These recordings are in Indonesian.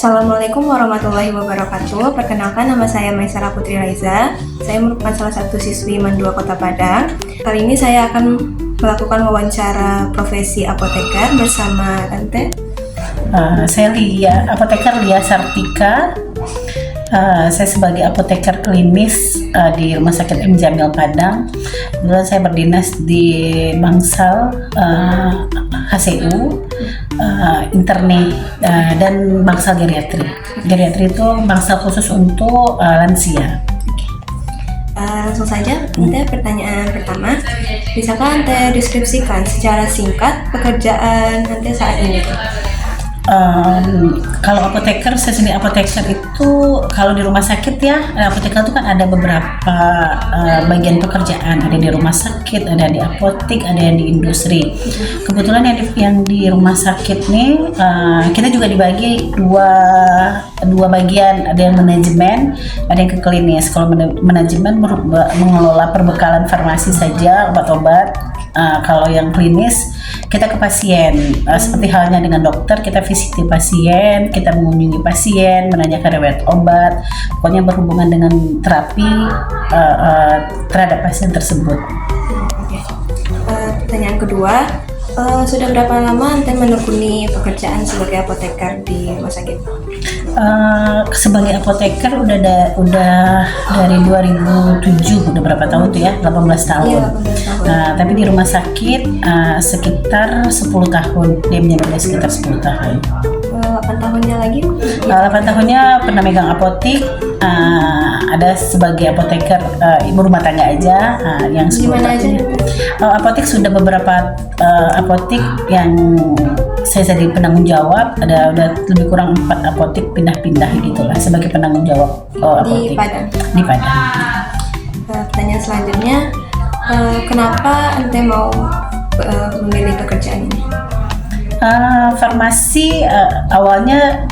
Assalamualaikum warahmatullahi wabarakatuh. Perkenalkan, nama saya Maisara Putri Raiza. Saya merupakan salah satu siswi MAN 2 Kota Padang. Kali ini saya akan melakukan wawancara profesi apoteker bersama Tante. Saya apoteker Lia Sartika. Saya sebagai apoteker klinis di Rumah Sakit M. Jamil Padang. Kemudian saya berdinas di Bangsal, HCU, interne, dan Bangsal geriatri. Geriatri itu bangsal khusus untuk lansia. Langsung saja, Tante, pertanyaan pertama. Bisakah Tante deskripsikan secara singkat pekerjaan Tante saat ini? Kalau apoteker, saya sendiri apoteker itu kalau di rumah sakit ya, apoteker itu kan ada beberapa bagian pekerjaan, ada di rumah sakit, ada di apotek, ada yang di industri. Kebetulan yang di rumah sakit nih, kita juga dibagi dua bagian, ada yang manajemen, ada yang ke klinis. Kalau manajemen mengelola perbekalan farmasi saja, obat-obat. Kalau yang klinis kita ke pasien, seperti halnya dengan dokter, kita visiti pasien, kita mengunjungi pasien, menanyakan riwayat obat, pokoknya berhubungan dengan terapi terhadap pasien tersebut. Pertanyaan kedua, sudah berapa lama Ante menekuni pekerjaan sebagai apoteker di rumah sakit? Sebagai apoteker udah dari 2007, udah berapa tahun tuh ya? 18 tahun. Iya, 18 tahun. Tapi di rumah sakit sekitar 10 tahun, dia menyebutnya sekitar 10 tahun. 8 tahunnya lagi? 8 tahunnya pernah megang apotek, ada sebagai apoteker ibu rumah tangga aja, yang 10 Gimana aja? Apotek sudah beberapa apotek yang saya jadi penanggung jawab, udah lebih kurang 4 apotek pindah-pindah gitulah sebagai penanggung jawab apotek Di Padang. Pertanyaan selanjutnya, kenapa Ante mau memilih pekerjaan ini? Farmasi awalnya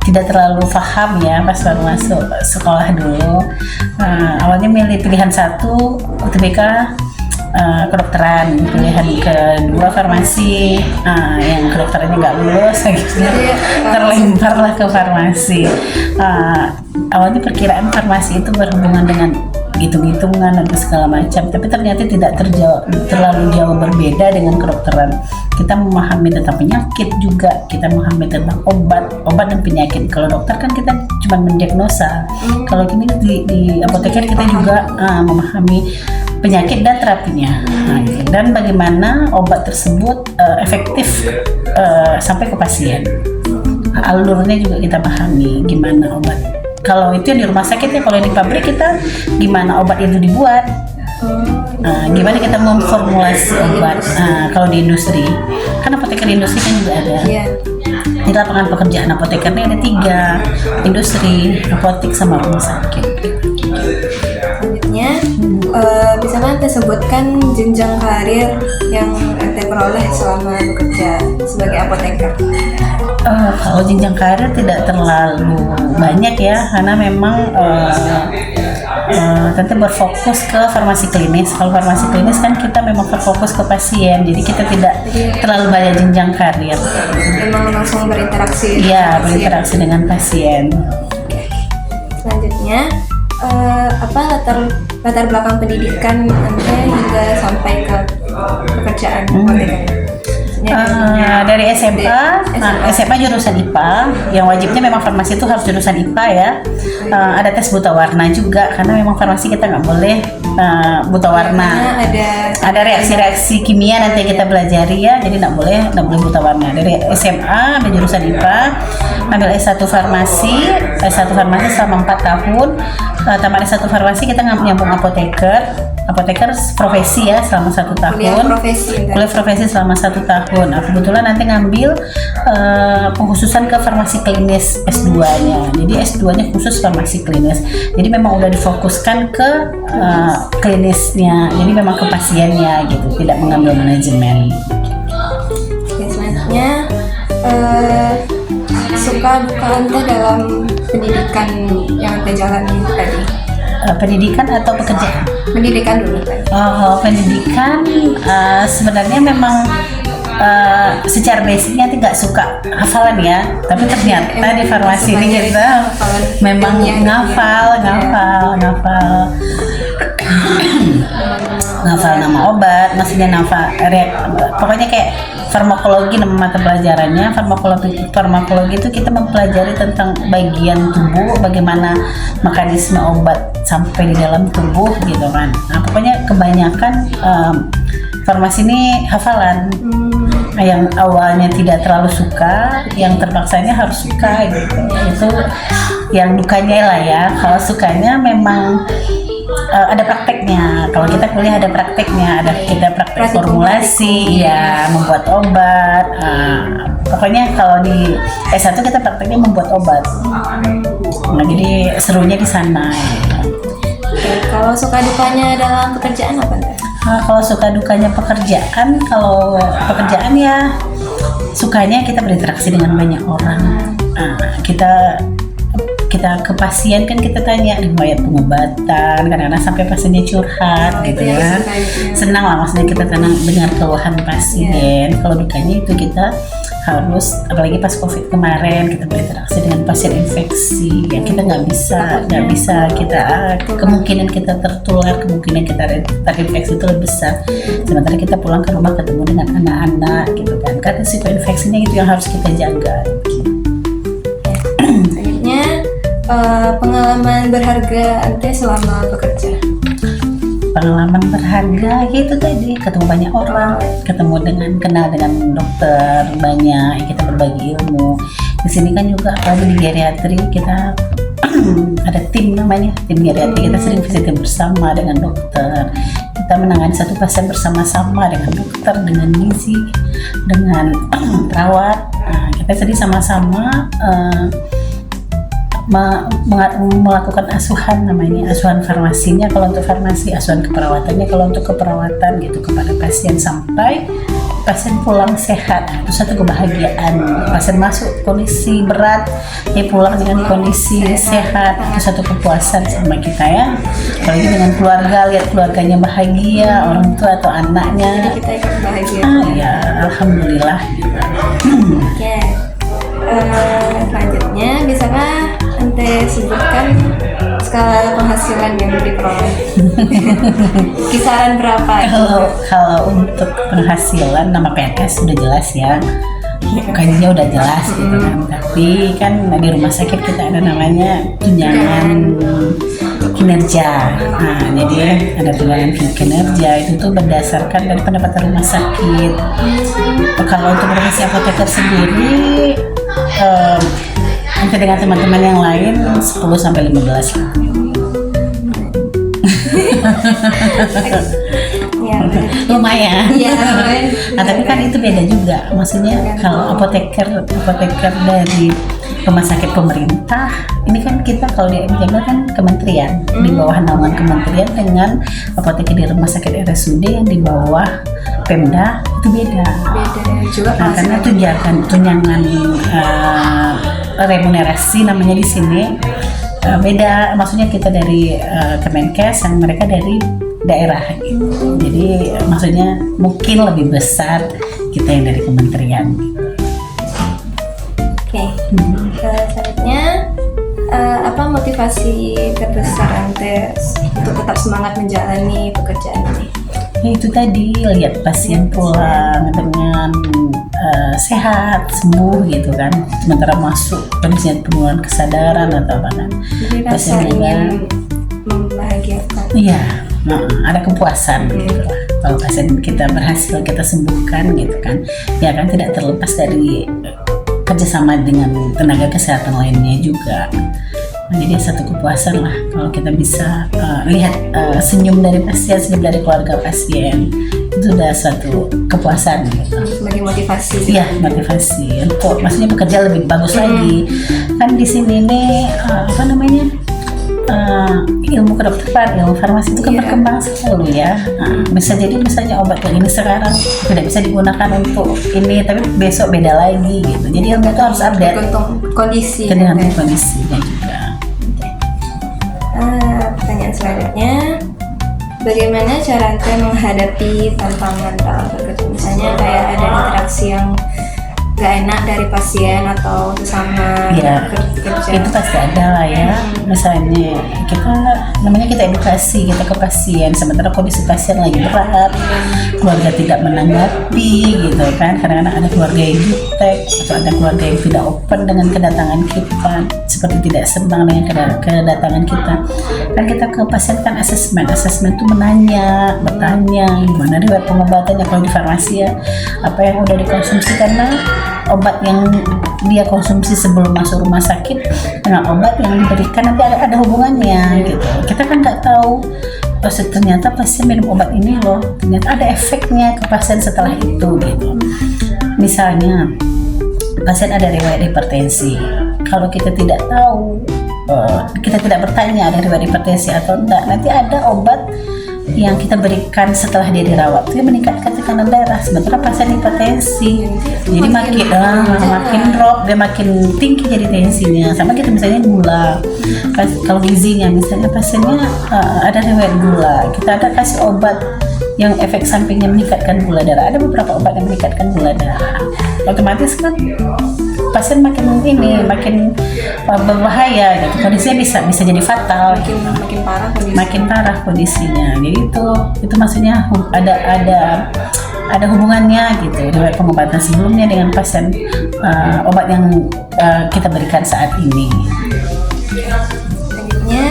tidak terlalu paham ya pas baru masuk sekolah dulu. Awalnya milih pilihan 1 UTBK kedokteran, pilihan kedua farmasi, yang kedokterannya nggak lulus akhirnya terlemparlah ke farmasi. Awalnya perkiraan farmasi itu berhubungan dengan hitung-hitungan atau segala macam, tapi ternyata tidak terlalu jauh berbeda dengan kedokteran. Kita memahami tentang penyakit juga, kita memahami tentang obat dan penyakit. Kalau dokter kan kita cuma mendiagnosa. Kalau ini di apoteker kita juga memahami penyakit dan terapinya, dan bagaimana obat tersebut efektif sampai ke pasien. Alurnya juga kita pahami gimana obat. Kalau itu yang di rumah sakit ya, kalau di pabrik kita gimana obat itu dibuat, gimana kita memformulasi obat. Kalau di industri, kan apoteker industri kan juga ada. Di lapangan pekerjaan apotekernya ada 3, industri, apotek, sama rumah sakit. Selanjutnya, bisa Ante sebutkan jenjang karir yang Ante peroleh selama bekerja sebagai apoteker? Kalau jenjang karir tidak terlalu banyak ya, karena memang Tante berfokus ke farmasi klinis. Kalau farmasi klinis kan kita memang berfokus ke pasien, jadi kita tidak terlalu banyak jenjang karir. Memang langsung berinteraksi? Iya, berinteraksi dengan pasien. Selanjutnya, apa latar belakang pendidikan Ante hingga sampai ke pekerjaan apoteker? Dari SMA, SMA jurusan IPA, yang wajibnya memang farmasi itu harus jurusan IPA ya. Ada tes buta warna juga, karena memang farmasi kita nggak boleh buta warna. Ada reaksi-reaksi kimia nanti kita pelajari ya, jadi nggak boleh buta warna. Dari SMA ambil jurusan IPA, ambil S1 farmasi selama 4 tahun. Tamat S1 farmasi kita nyambung apoteker profesi ya selama 1 tahun. Kuliah profesi selama 1 tahun. Kebetulan nanti ngambil pengkhususan ke farmasi klinis S2-nya. Jadi S2-nya khusus farmasi klinis. Jadi memang udah difokuskan ke klinisnya. Jadi memang ke pasiennya gitu, tidak mengambil manajemen. Oke, selanjutnya, suka duka Ante dalam pendidikan yang Ante jalani tadi? Pendidikan atau pekerjaan? Pendidikan dulu tadi. Pendidikan sebenarnya memang secara basicnya tidak suka hafalan ya, tapi ternyata di farmasi ini sukanya kita hafalan memang ilmiah. ngafal nama obat, maksudnya pokoknya kayak farmakologi nama mata pelajarannya. Farmakologi itu kita mempelajari tentang bagian tubuh, bagaimana mekanisme obat sampai di dalam tubuh gitu kan. Nah pokoknya kebanyakan farmasi ini hafalan. Yang awalnya tidak terlalu suka, yang terpaksanya harus suka gitu. Itu yang dukanya lah ya. Kalau sukanya memang ada prakteknya. Kalau kita kuliah ada prakteknya, kita praktek formulasi, ya membuat obat. Pokoknya kalau di S1 kita prakteknya membuat obat. Nah, jadi serunya di sana. Oke, kalau suka dukanya dalam pekerjaan apa Teh? Kalau suka dukanya pekerjaan, kalau pekerjaan ya sukanya kita berinteraksi dengan banyak orang. Kita ke pasien kan kita tanya riwayat pengobatan, kadang-kadang sampai pasiennya curhat gitu ya. Senang lah maksudnya kita dengar keluhan pasien. Kalau dukanya itu kita harus, apalagi pas COVID kemarin, kita berinteraksi dengan pasien infeksi ya, kita nggak bisa kita kemungkinan kita tertular, kemungkinan kita terinfeksi itu lebih besar. Sementara kita pulang ke rumah ketemu dengan anak-anak gitu kan, karena risiko infeksinya itu yang harus kita jaga. Selanjutnya pengalaman berharga Ante selama bekerja. Pengalaman berharga gitu tadi, ketemu banyak orang, kenal dengan dokter banyak, kita berbagi ilmu. Di sini kan juga apalagi di geriatri kita ada tim namanya, tim geriatri. Kita sering visiting bersama dengan dokter. Kita menangani satu pasien bersama-sama dengan dokter, dengan gizi, dengan perawat. Nah, kita sering sama-sama melakukan asuhan, namanya asuhan farmasinya kalau untuk farmasi, asuhan keperawatannya kalau untuk keperawatan gitu kepada pasien sampai pasien pulang sehat. Itu satu kebahagiaan. Pasien masuk kondisi berat, dia pulang dengan kondisi sehat, itu satu kepuasan sama kita ya. Apalagi dengan keluarga, lihat keluarganya bahagia, orang tua atau anaknya. Jadi kita ikut bahagia. Ya alhamdulillah. Oke. Selanjutnya bisakah Ante sebutkan skala penghasilan yang diperoleh? Kisaran berapa? Kalau untuk penghasilan, nama PNS sudah jelas ya, gajinya udah jelas gitu kan. Tapi kan di rumah sakit kita ada namanya tunjangan kinerja. Nah, jadi ada tunjangan kinerja itu tuh berdasarkan dari pendapatan rumah sakit. Kalau untuk profesi apoteker sendiri, nanti dengan teman-teman yang lain 10-15 lah. Ya, Lumayan. Iya. Nah, tapi kan itu beda juga. Maksudnya kalau apoteker dari rumah sakit pemerintah, ini kan kita kalau di MJM kan kementerian, di bawah naungan kementerian, dengan apoteker di rumah sakit RSUD yang di bawah Pemda itu beda. juga Nah, karena tunjangan remunerasi namanya di sini beda. Maksudnya kita dari Kemenkes, yang mereka dari daerah gitu. Jadi maksudnya mungkin lebih besar kita yang dari kementerian. Oke. Selanjutnya apa motivasi terbesar Ante untuk tetap semangat menjalani pekerjaan ini? Ya, itu tadi, lihat pasien pulang dengan sehat, sembuh gitu kan, sementara masuk kondisinya penurunan kesadaran atau apa kan. Jadi rasa ingin membahagiakan. Iya, ada kepuasan gitu lah. Kalau pasien kita berhasil kita sembuhkan gitu kan, ya kan tidak terlepas dari kerjasama dengan tenaga kesehatan lainnya juga. Nah, jadi satu kepuasan lah kalau kita bisa lihat senyum dari pasien, senyum dari keluarga pasien, itu udah suatu kepuasan gitu. Sebagai motivasi. Iya, motivasi untuk maksudnya bekerja lebih bagus lagi. Kan di sini nih apa namanya, ilmu kedokteran, ilmu farmasi itu kan berkembang selalu ya. Bisa jadi misalnya obat yang ini sekarang tidak bisa digunakan untuk ini, tapi besok beda lagi gitu. Jadi ilmu itu harus update Tergantung kondisi. tergantung kondisinya juga. Pertanyaan selanjutnya, Bagaimana cara Anda menghadapi tantangan dalam bekerja? Misalnya kayak ada interaksi yang gak enak dari pasien atau sesama Iya, kerja. itu pasti ada lah ya. Misalnya kita edukasi kita ke pasien, sementara kondisi pasien lagi berat, keluarga tidak menanggapi gitu kan. Kadang-kadang ada keluarga yang jutek atau ada keluarga yang tidak open dengan kedatangan kita, seperti tidak senang dengan kedatangan kita. Kan kita ke pasien kan asesmen itu bertanya gimana riwayat pengobatannya. Kalau di farmasi ya, apa yang udah dikonsumsi, karena obat yang dia konsumsi sebelum masuk rumah sakit dengan obat yang diberikan nanti ada hubungannya gitu. Kita kan nggak tahu ternyata pasien minum obat ini loh, ternyata ada efeknya ke pasien setelah itu gitu. Misalnya pasien ada riwayat hipertensi, kalau kita tidak tahu, kita tidak bertanya ada riwayat hipertensi atau enggak, nanti ada obat yang kita berikan setelah dia dirawat itu meningkatkan tekanan darah, sementara pasien hipertensi jadi makin drop, dia makin tinggi jadi tensinya. Sama kita misalnya gula, kalau gizinya misalnya pasiennya ada riwayat gula, kita ada kasih obat yang efek sampingnya meningkatkan gula darah. Ada beberapa obat yang meningkatkan gula darah, otomatis kan pasien makin berbahaya gitu, kondisinya bisa jadi fatal, makin parah kondisinya. Jadi itu maksudnya ada hubungannya gitu riwayat pengobatan sebelumnya dengan pasien obat yang kita berikan saat ini. Selanjutnya,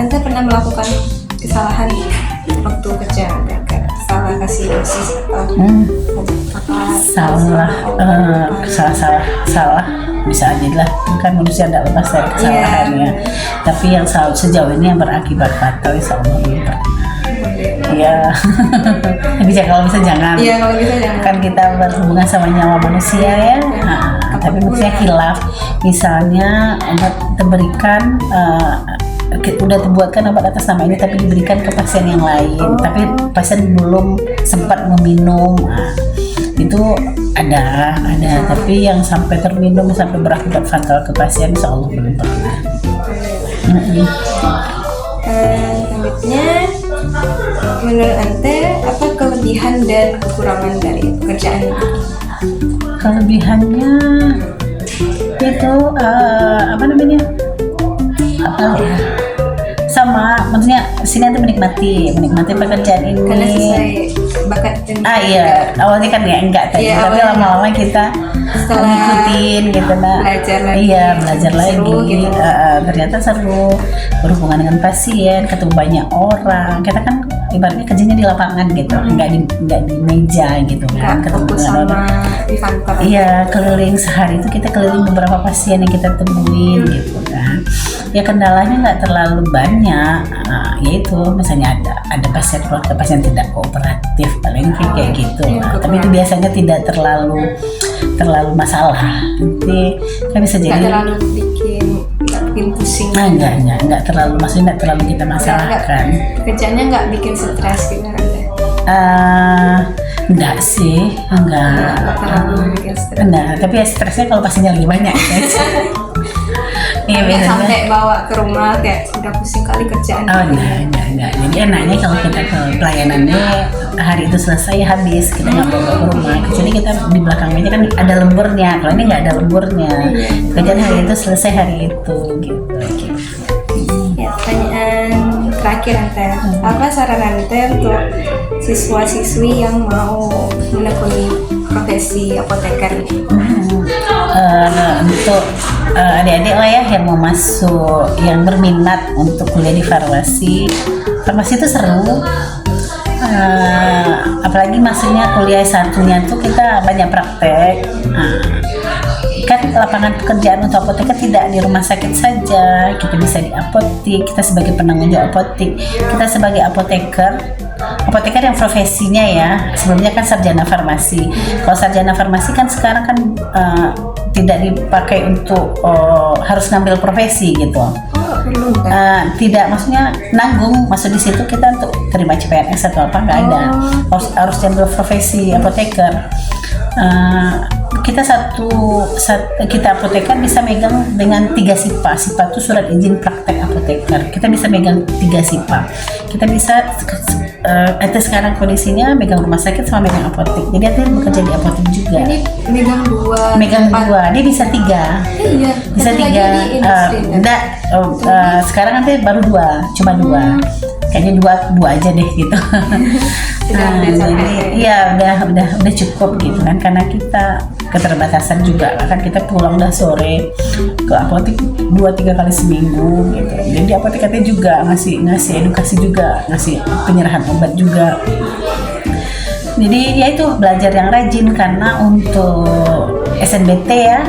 Anda pernah melakukan kesalahan waktu kerja, salah kasih dosis atau salah bisa aja lah, kan manusia tidak lepas dari kesalahannya. Tapi yang sejauh ini yang berakibat fatal insya Allah belum pernah. Iya. Kalau bisa jangan. Iya, kalau bisa jangan. Kan kita berhubungan sama nyawa manusia ya. Tapi maksudnya khilaf. Misalnya obat diberikan, udah dibuatkan obat atas nama ini tapi diberikan ke pasien yang lain, tapi pasien belum sempat meminum. Itu ada, tapi yang sampai terminum sampai berakibat fatal ke pasien insya Allah belum pernah. Selanjutnya, menurut Ante apa kelebihan dan kekurangan dari pekerjaan ini? Kelebihannya itu sama, maksudnya sini nanti menikmati pekerjaan ini karena sesuai bakat dan iya, awalnya kan ya enggak tadi, tapi lama-lama kita ngikutin gitu belajar lagi gitu. Ternyata seru, berhubungan dengan pasien, ketemu banyak orang. Kita kan ibaratnya kerjanya di lapangan gitu, enggak di meja gitu kan, ketemu dengan orang di kantor. Iya, keliling sehari itu kita keliling beberapa pasien yang kita temuin gitu kan. Ya kendalanya nggak terlalu banyak, yaitu misalnya ada pasien tidak kooperatif, paling kayak gitu. Tapi itu biasanya tidak terlalu masalah. Nanti kan bisa jadi nggak terlalu bikin pusing. Nggak terlalu, maksudnya nggak terlalu kita masalahkan. Kerjanya nggak bikin stres gitu kan? Enggak sih, enggak terlalu bikin stres. Enggak, tapi ya stresnya kalau pasiennya lagi banyak guys. Iya, sampai bawa ke rumah kayak udah pusing kali kerjaan. Enggak. Jadi enaknya kalau kita ke pelayanannya hari itu selesai habis, kita nggak bawa ke rumah. Kecuali kita di belakang meja kan ada lemburnya. Kalau ini nggak ada lemburnya, kerjaan hari itu selesai hari itu gitu. Ya, pertanyaan terakhir Ante, apa saran Ante untuk siswa-siswi yang mau menekuni profesi apoteker ini? Untuk adik-adik lah ya yang mau masuk, yang berminat untuk kuliah di farmasi itu seru. Apalagi maksudnya kuliah satunya tuh kita banyak praktek. Kan lapangan pekerjaan untuk apoteker tidak di rumah sakit saja, kita bisa di apotek, kita sebagai penanggung jawab apotek, kita sebagai apoteker yang profesinya ya, sebelumnya kan sarjana farmasi. Kalau sarjana farmasi kan sekarang kan tidak dipakai untuk harus ngambil profesi gitu. Tidak, maksudnya nanggung masuk di situ kita untuk terima CPNS atau apa, nggak ada. Harus ambil profesi apoteker. kita apoteker bisa megang dengan 3 SIPA. SIPA itu surat izin praktek apoteker. Kita bisa megang 3 SIPA. Kita bisa sekarang kondisinya megang rumah sakit sama megang apotek. Jadi Ate bekerja di apotek juga. Ini megang Megang tempat. 2, dia bisa 3. Iya, Bisa satu 3. lagi di industri, kan? Enggak, sekarang nanti baru 2, cuma 2. Kayaknya dua aja deh gitu. Sudah Nah, sampai. jadi iya udah cukup gitu kan, karena kita keterbatasan juga kan, kita pulang udah sore ke apotek 2-3 kali seminggu gitu. Jadi apotek katanya juga ngasih edukasi juga, ngasih penyerahan obat juga. Jadi ya itu belajar yang rajin, karena untuk SNBT ya,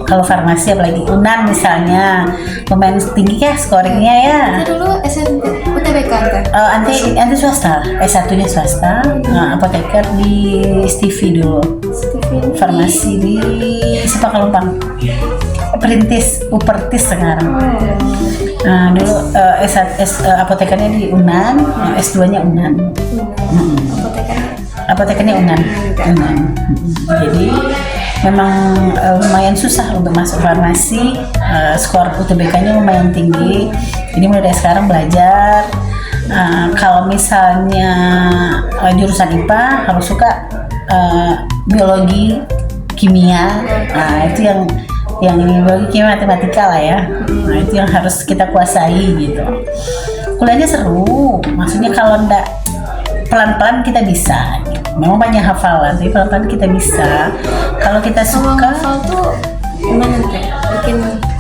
kalau farmasi apalagi UNAN misalnya lumayan tinggi ya scoringnya ya. Kita dulu SMP UTBK kan? Anti swasta, S1-nya swasta, apoteker di Stivi dulu, farmasi di Sipakalumpang, Upertis sekarang. Nah dulu apotekernya di UNAN, S2-nya UNAN. Apotekernya UNAN. Jadi memang lumayan susah untuk masuk farmasi, skor UTBK-nya lumayan tinggi. Jadi mulai dari sekarang belajar. Kalau misalnya jurusan IPA harus suka biologi, kimia. Itu yang biologi, kimia, matematika lah ya. Nah itu yang harus kita kuasai gitu. Kuliahnya seru, maksudnya kalau ndak pelan-pelan kita bisa. Memang banyak hafalan, tapi pelan-pelan kita bisa. Kalau kita Kalau suka, hafal tuh gimana Teh? Bikin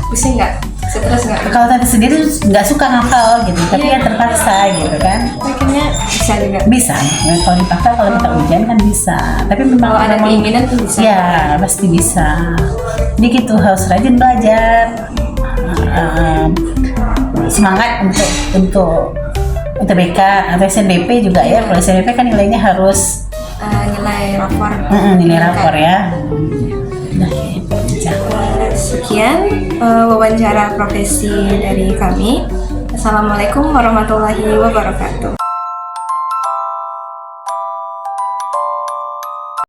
pusing nggak? Stres nggak? kalau tadi sendiri nggak suka ngafal gitu, tapi Iya. ya terpaksa gitu kan. Akhirnya bisa juga. Bisa, ya, kalau dipaksa kalau kita ujian kan bisa. Tapi memang Kalau ada keinginan tuh bisa. Ya pasti bisa. Jadi gitu, harus rajin belajar. Semangat untuk UTBK atau SNBP juga ya. Kalau SNBP kan nilainya harus Nilai rapor. nilai rapor ya. Nah, gitu aja. Sekian wawancara profesi dari kami. Assalamualaikum warahmatullahi wabarakatuh.